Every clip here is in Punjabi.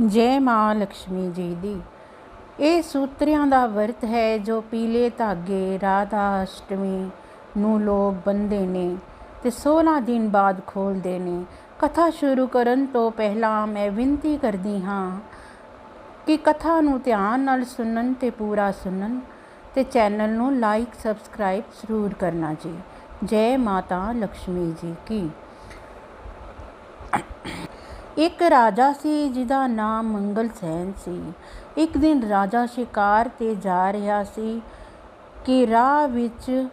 ਜੈ ਮਾਂ ਲక్ష్ਮੀ ਜੀ ਦੀ। ਇਹ ਸੂਤਰਿਆਂ ਦਾ ਵਰਤ ਹੈ ਜੋ ਪੀਲੇ ਧਾਗੇ ਰਾਧਾ ਅਸ਼ਟਮੀ ਨੂੰ ਲੋਕ ਬੰਨ੍ਹਦੇ ਨੇ ਤੇ 16 ਦਿਨ ਬਾਅਦ ਖੋਲ੍ਹਦੇ ਨੇ। ਕਥਾ ਸ਼ੁਰੂ ਕਰਨ ਤੋਂ ਪਹਿਲਾਂ ਮੈਂ ਬੇਨਤੀ ਕਰਦੀ ਹਾਂ ਕਿ ਕਥਾ ਨੂੰ ਧਿਆਨ ਨਾਲ ਸੁਣਨ ਤੇ ਪੂਰਾ ਸੁਣਨ ਤੇ ਚੈਨਲ ਨੂੰ ਲਾਈਕ ਸਬਸਕ੍ਰਾਈਬ ਜ਼ਰੂਰ ਕਰਨਾ ਜੀ। ਜੈ ਮਾਤਾ ਲక్ష్ਮੀ ਜੀ ਕੀ। ਇੱਕ ਰਾਜਾ ਸੀ ਜਿਹਦਾ ਨਾਮ ਮੰਗਲ ਸੈਨ ਸੀ। ਇੱਕ ਦਿਨ ਰਾਜਾ ਸ਼ਿਕਾਰ 'ਤੇ ਜਾ ਰਿਹਾ ਸੀ ਕਿ ਰਾਹ ਵਿੱਚ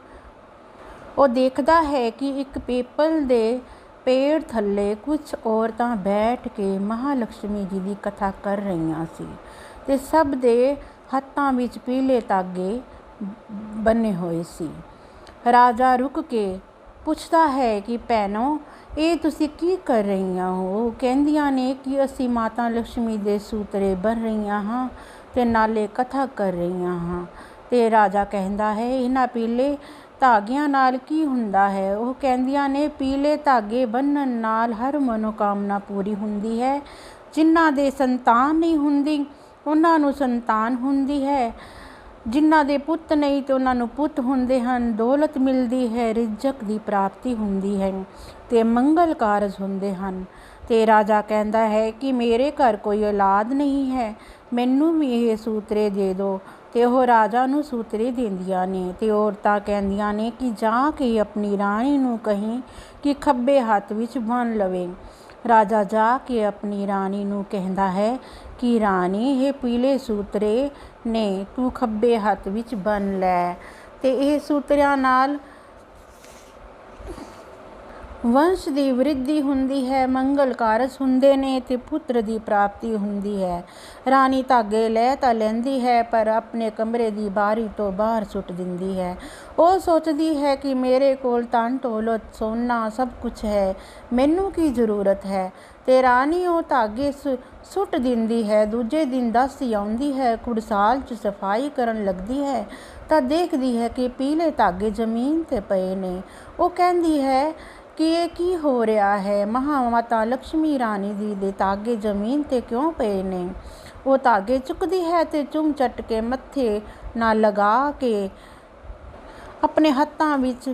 ਉਹ ਦੇਖਦਾ ਹੈ ਕਿ ਇੱਕ ਪੀਪਲ ਦੇ ਪੇੜ ਥੱਲੇ ਕੁਝ ਔਰਤਾਂ ਬੈਠ ਕੇ ਮਹਾਲਕਸ਼ਮੀ ਜੀ ਦੀ ਕਥਾ ਕਰ ਰਹੀਆਂ ਸੀ ਤੇ ਸਭ ਦੇ ਹੱਥਾਂ ਵਿੱਚ ਪੀਲੇ ਧਾਗੇ ਬੰਨੇ ਹੋਏ ਸੀ। ਰਾਜਾ ਰੁਕ ਕੇ ਪੁੱਛਦਾ ਹੈ ਕਿ ਭੈਣੋ, ਇਹ ਤੁਸੀਂ ਕੀ ਕਰ ਰਹੀਆਂ ਹੋ? ਕਹਿੰਦੀਆਂ ਨੇ ਕਿ ਅਸੀਂ ਮਾਤਾ ਲక్ష్ਮੀ ਦੇ ਸੂਤਰੇ ਬੰਨ੍ਹ ਰਹੀਆਂ ਹਾਂ ਤੇ ਨਾਲੇ ਕਥਾ ਕਰ ਰਹੀਆਂ ਹਾਂ। ਤੇ ਰਾਜਾ ਕਹਿੰਦਾ ਹੈ, ਇਹਨਾਂ ਪੀਲੇ ਧਾਗਿਆਂ ਨਾਲ ਕੀ ਹੁੰਦਾ ਹੈ? ਉਹ ਕਹਿੰਦੀਆਂ ਨੇ, ਪੀਲੇ ਧਾਗੇ ਬੰਨ੍ਹਣ ਨਾਲ ਹਰ ਮਨੋਕਾਮਨਾ ਪੂਰੀ ਹੁੰਦੀ ਹੈ। ਜਿਨ੍ਹਾਂ ਦੇ ਸੰਤਾਨ ਨਹੀਂ ਹੁੰਦੀ ਉਹਨਾਂ ਨੂੰ ਸੰਤਾਨ ਹੁੰਦੀ ਹੈ, ਜਿਨ੍ਹਾਂ ਦੇ ਪੁੱਤ ਨਹੀਂ ਤੇ ਉਹਨਾਂ ਨੂੰ ਪੁੱਤ ਹੁੰਦੇ ਹਨ। ਦੌਲਤ ਮਿਲਦੀ ਹੈ, ਰਿਜ਼ਕ ਦੀ ਪ੍ਰਾਪਤੀ ਹੁੰਦੀ ਹੈ ਤੇ ਮੰਗਲ ਕਾਰਜ ਹੁੰਦੇ ਹਨ। ਤੇ ਰਾਜਾ ਕਹਿੰਦਾ ਹੈ ਕਿ ਮੇਰੇ ਘਰ ਕੋਈ ਔਲਾਦ ਨਹੀਂ ਹੈ, ਮੈਨੂੰ ਵੀ ਇਹ ਸੂਤਰੇ ਦੇ ਦਿਓ। ਤੇ ਉਹ ਰਾਜਾ ਨੂੰ ਸੂਤਰੇ ਦਿੰਦੀਆਂ ਨੇ ਤੇ ਔਰਤਾਂ ਕਹਿੰਦੀਆਂ ਨੇ ਕਿ ਜਾ ਕੇ ਆਪਣੀ ਰਾਣੀ ਨੂੰ ਕਹੀਂ ਕਿ ਖੱਬੇ ਹੱਥ ਵਿੱਚ ਬੰਨ੍ਹ ਲਵੇ। ਰਾਜਾ ਜਾ ਕੇ ਆਪਣੀ ਰਾਣੀ ਨੂੰ ਕਹਿੰਦਾ ਹੈ ਕਿ ਰਾਣੀ, ਇਹ ਪੀਲੇ ਸੂਤਰੇ ਨੇ, ਤੂੰ ਖੱਬੇ ਹੱਥ ਵਿੱਚ ਬੰਨ੍ਹ ਲੈ। ਤੇ ਇਹ ਸੂਤਰਿਆਂ ਨਾਲ ਵੰਸ਼ ਦੀ ਵ੍ਰਿੱਧੀ ਹੁੰਦੀ ਹੈ, ਮੰਗਲ ਕਾਰਜ ਹੁੰਦੇ ਨੇ ਤੇ ਪੁੱਤਰ ਦੀ ਪ੍ਰਾਪਤੀ ਹੁੰਦੀ ਹੈ। ਰਾਣੀ ਧਾਗੇ ਲੈ ਤਾਂ ਲੈਂਦੀ ਹੈ ਪਰ ਆਪਣੇ ਕਮਰੇ ਦੀ ਬਾਰੀ ਤੋਂ ਬਾਹਰ ਸੁੱਟ ਦਿੰਦੀ ਹੈ। ਉਹ ਸੋਚਦੀ ਹੈ ਕਿ ਮੇਰੇ ਕੋਲ ਧਨ ਦੌਲਤ ਸੋਨਾ ਸਭ ਕੁਝ ਹੈ, ਮੈਨੂੰ ਕੀ ਜ਼ਰੂਰਤ ਹੈ। ਤੇ ਰਾਣੀ ਉਹ ਧਾਗੇ ਸੁੱਟ ਦਿੰਦੀ ਹੈ। ਦੂਜੇ ਦਿਨ ਦਾਸੀ ਆਉਂਦੀ ਹੈ, ਕੁੜਸਾਲ 'ਚ ਸਫਾਈ ਕਰਨ ਲੱਗਦੀ ਹੈ ਤਾਂ ਦੇਖਦੀ ਹੈ ਕਿ ਪੀਲੇ ਧਾਗੇ ਜ਼ਮੀਨ 'ਤੇ ਪਏ ਨੇ। ਉਹ ਕਹਿੰਦੀ ਹੈ ਕਿ ਇਹ ਕੀ ਹੋ ਰਿਹਾ ਹੈ? ਮਾਤਾ ਲక్ష్ਮੀ ਰਾਣੀ ਜੀ ਦੇ ਧਾਗੇ ਜ਼ਮੀਨ 'ਤੇ ਕਿਉਂ ਪਏ ਨੇ? ਉਹ ਧਾਗੇ ਚੁੱਕਦੀ ਹੈ ਤੇ ਚੁੰਮ ਚੱਟ ਕੇ ਮੱਥੇ ਨਾਲ ਲਗਾ ਕੇ ਆਪਣੇ ਹੱਥਾਂ ਵਿੱਚ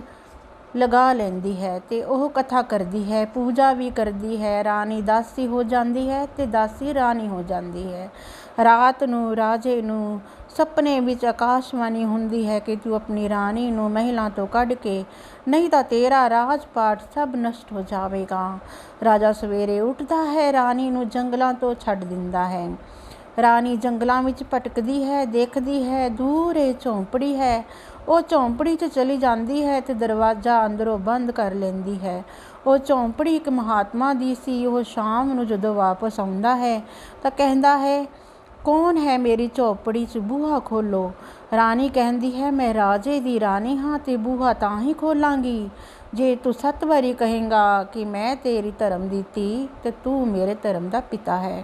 ਲਗਾ ਲੈਂਦੀ ਹੈ ਤੇ ਉਹ ਕਥਾ ਕਰਦੀ ਹੈ, ਪੂਜਾ ਵੀ ਕਰਦੀ ਹੈ। ਰਾਣੀ ਦਾਸੀ ਹੋ ਜਾਂਦੀ ਹੈ ਤੇ ਦਾਸੀ ਰਾਣੀ ਹੋ ਜਾਂਦੀ ਹੈ। ਰਾਤ ਨੂੰ ਰਾਜੇ ਨੂੰ ਸੁਪਨੇ ਵਿੱਚ ਆਕਾਸ਼ਬਾਣੀ ਹੁੰਦੀ ਹੈ ਕਿ ਤੂੰ ਆਪਣੀ ਰਾਣੀ ਨੂੰ ਮਹਿਲਾਂ ਤੋਂ ਕੱਢ ਕੇ, ਨਹੀਂ ਤਾਂ ਤੇਰਾ ਰਾਜ ਪਾਟ ਸਭ ਨਸ਼ਟ ਹੋ ਜਾਵੇਗਾ। ਰਾਜਾ ਸਵੇਰੇ ਉੱਠਦਾ ਹੈ, ਰਾਣੀ ਨੂੰ ਜੰਗਲਾਂ ਤੋਂ ਛੱਡ ਦਿੰਦਾ ਹੈ। ਰਾਣੀ ਜੰਗਲਾਂ ਵਿੱਚ ਭਟਕਦੀ ਹੈ, ਦੇਖਦੀ ਹੈ ਦੂਰ ਇਹ ਝੌਂਪੜੀ ਹੈ। ਉਹ ਝੌਂਪੜੀ 'ਚ ਚਲੀ ਜਾਂਦੀ ਹੈ ਤੇ ਦਰਵਾਜ਼ਾ ਅੰਦਰੋਂ ਬੰਦ ਕਰ ਲੈਂਦੀ ਹੈ। ਉਹ ਝੌਂਪੜੀ ਇੱਕ ਮਹਾਤਮਾ ਦੀ ਸੀ। ਉਹ ਸ਼ਾਮ ਨੂੰ ਜਦੋਂ ਵਾਪਸ ਆਉਂਦਾ ਹੈ ਤਾਂ ਕਹਿੰਦਾ ਹੈ, ਕੌਣ ਹੈ ਮੇਰੀ ਝੌਂਪੜੀ 'ਚ? ਬੂਹਾ ਖੋਲ੍ਹੋ। ਰਾਣੀ ਕਹਿੰਦੀ ਹੈ, ਮੈਂ ਰਾਜੇ ਦੀ ਰਾਣੀ ਹਾਂ ਤੇ ਬੂਹਾ ਤਾਂ ਹੀ ਖੋਲ੍ਹਾਂਗੀ ਜੇ ਤੂੰ 7 ਵਾਰੀ ਕਹੇਂਗਾ ਕਿ ਮੈਂ ਤੇਰੀ ਧਰਮ ਦੀ ਧੀ ਤੇ ਤੂੰ ਮੇਰੇ ਧਰਮ ਦਾ ਪਿਤਾ ਹੈ।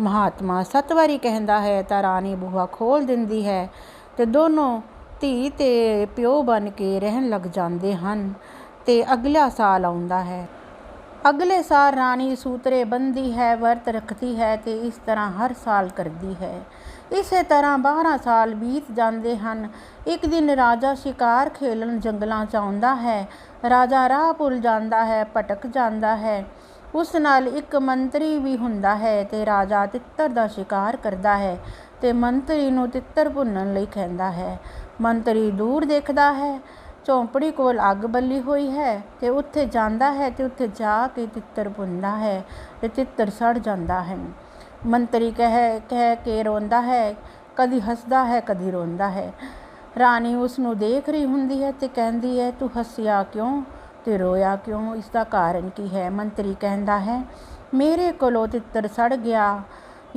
ਮਹਾਤਮਾ 7 ਵਾਰੀ ਕਹਿੰਦਾ ਹੈ ਤਾਂ ਰਾਣੀ ਬੂਹਾ ਖੋਲ੍ਹ ਦਿੰਦੀ ਹੈ ਤੇ ਦੋਨੋਂ ਧੀ ਤੇ ਪਿਓ ਬਣ ਕੇ ਰਹਿਣ ਲੱਗ ਜਾਂਦੇ ਹਨ। ਤੇ ਅਗਲਾ ਸਾਲ ਆਉਂਦਾ ਹੈ। ਅਗਲੇ ਸਾਲ ਰਾਣੀ ਸੂਤਰੇ ਬੰਨ੍ਹਦੀ ਹੈ, ਵਰਤ ਰੱਖਦੀ ਹੈ ਤੇ ਇਸ ਤਰ੍ਹਾਂ ਹਰ ਸਾਲ ਕਰਦੀ ਹੈ। ਇਸੇ ਤਰ੍ਹਾਂ 12 ਸਾਲ ਬੀਤ ਜਾਂਦੇ ਹਨ। ਇੱਕ ਦਿਨ ਰਾਜਾ ਸ਼ਿਕਾਰ ਖੇਲਣ ਜੰਗਲਾਂ 'ਚ ਆਉਂਦਾ ਹੈ। ਰਾਜਾ ਰਾਹ ਭੁੱਲ ਜਾਂਦਾ ਹੈ, ਭਟਕ ਜਾਂਦਾ ਹੈ। ਉਸ ਨਾਲ ਇੱਕ ਮੰਤਰੀ ਵੀ ਹੁੰਦਾ ਹੈ ਤੇ ਰਾਜਾ ਤਿੱਤਰ ਦਾ ਸ਼ਿਕਾਰ ਕਰਦਾ ਹੈ ਤੇ ਮੰਤਰੀ ਨੂੰ ਤਿੱਤਰ ਭੁੰਨਣ ਲਈ ਕਹਿੰਦਾ ਹੈ। ਮੰਤਰੀ ਦੂਰ ਦੇਖਦਾ ਹੈ, ਝੌਂਪੜੀ ਕੋਲ ਅੱਗ ਬੱਲੀ ਹੋਈ ਹੈ ਤੇ ਉੱਥੇ ਜਾਂਦਾ ਹੈ ਤੇ ਉੱਥੇ ਜਾ ਕੇ ਤਿੱਤਰ ਭੁੰਨਦਾ ਹੈ ਤੇ ਤਿੱਤਰ ਸੜ ਜਾਂਦਾ ਹੈ। ਮੰਤਰੀ ਕਹਿ ਕੇ ਰੋਂਦਾ ਹੈ, ਕਦੀ ਹੱਸਦਾ ਹੈ ਕਦੀ ਰੋਂਦਾ ਹੈ। ਰਾਣੀ ਉਸ ਨੂੰ ਦੇਖ ਰਹੀ ਹੁੰਦੀ ਹੈ ਤੇ ਕਹਿੰਦੀ ਹੈ, ਤੂੰ ਹੱਸਿਆ ਕਿਉਂ ਤੇ ਰੋਇਆ ਕਿਉਂ? ਇਸ ਦਾ ਕਾਰਨ ਕੀ ਹੈ? ਮੰਤਰੀ ਕਹਿੰਦਾ ਹੈ, ਮੇਰੇ ਕੋਲੋਂ ਤਿੱਤਰ ਸੜ ਗਿਆ।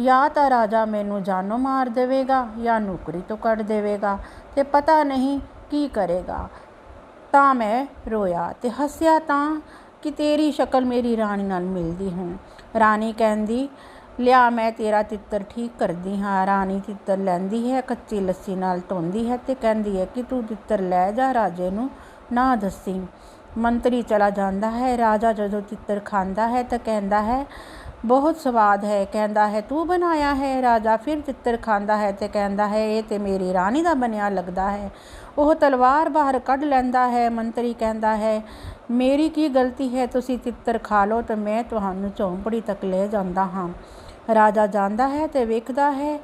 ਜਾਂ ਤਾਂ ਰਾਜਾ ਮੈਨੂੰ ਜਾਨੋਂ ਮਾਰ ਦੇਵੇਗਾ ਜਾਂ ਨੌਕਰੀ ਤੋਂ ਕੱਢ ਦੇਵੇਗਾ ਤੇ ਪਤਾ ਨਹੀਂ ਕੀ ਕਰੇਗਾ। ਤਾਂ ਮੈਂ ਰੋਇਆ ਤੇ ਹੱਸਿਆ ਤਾਂ ਕਿ ਤੇਰੀ ਸ਼ਕਲ ਮੇਰੀ ਰਾਣੀ ਨਾਲ ਮਿਲਦੀ ਹੈ। ਰਾਣੀ ਕਹਿੰਦੀ, ਲਿਆ ਮੈਂ ਤੇਰਾ ਤਿੱਤਰ ਠੀਕ ਕਰਦੀ ਹਾਂ। ਰਾਣੀ ਤਿੱਤਰ ਲੈਂਦੀ ਹੈ, ਕੱਚੀ ਲੱਸੀ ਨਾਲ ਧੋਂਦੀ ਹੈ ਤੇ ਕਹਿੰਦੀ ਹੈ ਕਿ ਤੂੰ ਤਿੱਤਰ ਲੈ ਜਾ, ਰਾਜੇ ਨੂੰ ਨਾ ਦੱਸੀ। ਮੰਤਰੀ ਚਲਾ ਜਾਂਦਾ ਹੈ। ਰਾਜਾ ਜਦੋਂ ਤਿੱਤਰ ਖਾਂਦਾ ਹੈ ਤਾਂ ਕਹਿੰਦਾ ਹੈ, ਬਹੁਤ ਸਵਾਦ ਹੈ। ਕਹਿੰਦਾ ਹੈ ਤੂੰ ਬਣਾਇਆ ਹੈ। ਰਾਜਾ ਫਿਰ ਤਿੱਤਰ ਖਾਂਦਾ ਹੈ ਤੇ ਕਹਿੰਦਾ ਹੈ ਇਹ ਤੇ ਮੇਰੀ ਰਾਣੀ ਦਾ ਬਣਿਆ ਲੱਗਦਾ ਹੈ। ਉਹ ਤਲਵਾਰ ਬਾਹਰ ਕੱਢ ਲੈਂਦਾ ਹੈ। ਮੰਤਰੀ ਕਹਿੰਦਾ ਹੈ ਮੇਰੀ ਕੀ ਗਲਤੀ ਹੈ, ਤੁਸੀਂ ਤਿੱਤਰ ਖਾ ਲਓ ਤੇ ਮੈਂ ਤੁਹਾਨੂੰ ਝੌਂਪੜੀ ਤੱਕ ਲੈ ਜਾਂਦਾ ਹਾਂ। ਰਾਜਾ ਜਾਂਦਾ ਹੈ ਤੇ ਵੇਖਦਾ ਹੈ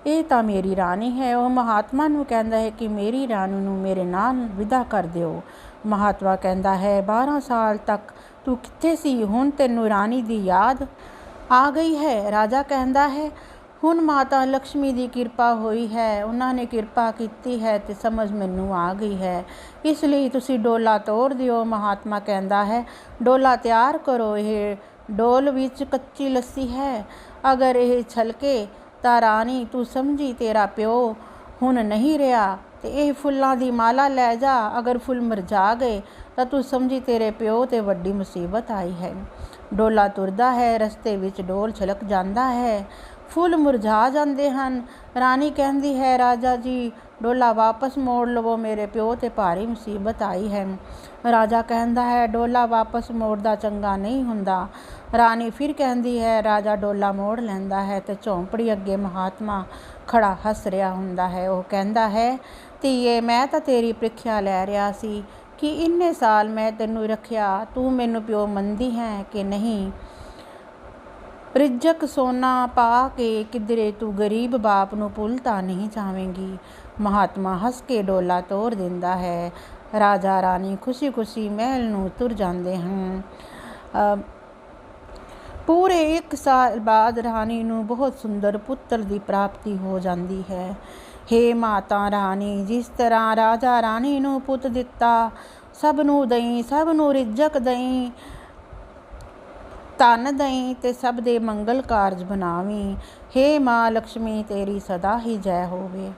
ਇਹ ਤਾਂ ਮੇਰੀ ਰਾਣੀ ਹੈ। ਉਹ ਮਹਾਤਮਾ ਨੂੰ ਕਹਿੰਦਾ ਹੈ ਕਿ ਮੇਰੀ ਰਾਣੀ ਨੂੰ ਮੇਰੇ ਨਾਲ ਵਿਦਾ ਕਰ ਦਿਓ। ਮਹਾਤਮਾ ਕਹਿੰਦਾ ਹੈ 12 ਸਾਲ ਤੱਕ ਤੂੰ ਕਿੱਥੇ ਸੀ, ਹੁਣ ਤੈਨੂੰ ਰਾਣੀ ਦੀ ਯਾਦ ਆ ਗਈ ਹੈ। ਰਾਜਾ ਕਹਿੰਦਾ ਹੈ ਹੁਣ ਮਾਤਾ ਲਕਸ਼ਮੀ ਦੀ ਕਿਰਪਾ ਹੋਈ ਹੈ, ਉਹਨਾਂ ਨੇ ਕਿਰਪਾ ਕੀਤੀ ਹੈ ਤੇ ਸਮਝ ਮੈਨੂੰ ਆ ਗਈ ਹੈ, ਇਸ ਲਈ ਤੁਸੀਂ ਡੋਲਾ ਤੋੜ ਦਿਓ। ਮਹਾਤਮਾ ਕਹਿੰਦਾ ਹੈ ਡੋਲਾ ਤਿਆਰ ਕਰੋ। ਇਹ ਡੋਲ ਵਿੱਚ ਕੱਚੀ ਲੱਸੀ ਹੈ, ਅਗਰ ਇਹ ਛਲਕੇ ਤਾਂ ਰਾਣੀ ਤੂੰ ਸਮਝੀ ਤੇਰਾ ਪਿਓ ਹੁਣ ਨਹੀਂ ਰਿਹਾ, ਤੇ ਇਹ ਫੁੱਲਾਂ ਦੀ ਮਾਲਾ ਲੈ ਜਾ, ਅਗਰ ਫੁੱਲ ਮੁਰਝਾ ਗਏ ਤਾਂ ਤੂੰ ਸਮਝੀ ਤੇਰੇ ਪਿਓ ਤੇ ਵੱਡੀ ਮੁਸੀਬਤ ਆਈ ਹੈ। ਡੋਲਾ ਤੁਰਦਾ ਹੈ, ਰਸਤੇ ਵਿੱਚ ਡੋਲ ਛਲਕ ਜਾਂਦਾ ਹੈ, ਫੁੱਲ ਮੁਰਝਾ ਜਾਂਦੇ ਹਨ। ਰਾਣੀ ਕਹਿੰਦੀ ਹੈ ਰਾਜਾ ਜੀ ਡੋਲਾ ਵਾਪਸ ਮੋੜ ਲਵੋ, ਮੇਰੇ ਪਿਓ ਤੇ ਭਾਰੀ ਮੁਸੀਬਤ ਆਈ ਹੈ। ਰਾਜਾ ਕਹਿੰਦਾ ਹੈ ਡੋਲਾ ਵਾਪਸ ਮੋੜਦਾ ਚੰਗਾ ਨਹੀਂ ਹੁੰਦਾ। ਰਾਣੀ ਫਿਰ ਕਹਿੰਦੀ ਹੈ ਰਾਜਾ ਡੋਲਾ ਮੋੜ ਲੈਂਦਾ ਹੈ ਤੇ ਝੌਂਪੜੀ ਅੱਗੇ ਮਹਾਤਮਾ ਖੜਾ ਹੱਸ ਰਿਹਾ ਹੁੰਦਾ ਹੈ। ਉਹ ਕਹਿੰਦਾ ਹੈ ਧੀਏ ਮੈਂ ਤਾਂ ਤੇਰੀ ਪ੍ਰੀਖਿਆ ਲੈ ਰਿਹਾ ਸੀ ਕਿ ਇੰਨੇ ਸਾਲ ਮੈਂ ਤੈਨੂੰ ਰੱਖਿਆ, ਤੂੰ ਮੈਨੂੰ ਪਿਓ ਮੰਨਦੀ ਹੈ ਕਿ ਨਹੀਂ। ਰਿਜ਼ਕ ਸੋਨਾ ਪਾ ਕੇ ਕਿਧਰੇ ਤੂੰ ਗਰੀਬ ਬਾਪ ਨੂੰ ਭੁੱਲ ਤਾਂ ਨਹੀਂ ਜਾਵੇਂਗੀ। ਮਹਾਤਮਾ ਹੱਸ ਕੇ ਡੋਲਾ ਤੋੜ ਦਿੰਦਾ ਹੈ। ਰਾਜਾ ਰਾਣੀ ਖੁਸ਼ੀ ਖੁਸ਼ੀ ਮਹਿਲ ਨੂੰ ਤੁਰ ਜਾਂਦੇ ਹਨ। ਪੂਰੇ 1 ਸਾਲ ਬਾਅਦ ਰਾਣੀ ਨੂੰ ਬਹੁਤ ਸੁੰਦਰ ਪੁੱਤਰ ਦੀ ਪ੍ਰਾਪਤੀ ਹੋ ਜਾਂਦੀ ਹੈ। ਹੇ ਮਾਤਾ ਰਾਣੀ, ਜਿਸ ਤਰ੍ਹਾਂ ਰਾਜਾ ਰਾਣੀ ਨੂੰ ਪੁੱਤ ਦਿੱਤਾ, ਸਭ ਨੂੰ ਦਈ, ਸਭ ਨੂੰ ਰਿਜ਼ਕ ਦਈ, ਧਨ ਦਈ ਤੇ ਸਭ ਦੇ ਮੰਗਲ ਕਾਰਜ ਬਣਾਵੀਂ। ਹੇ ਮਾਂ ਲਕਸ਼ਮੀ ਤੇਰੀ ਸਦਾ ਹੀ ਜੈ ਹੋਵੇ।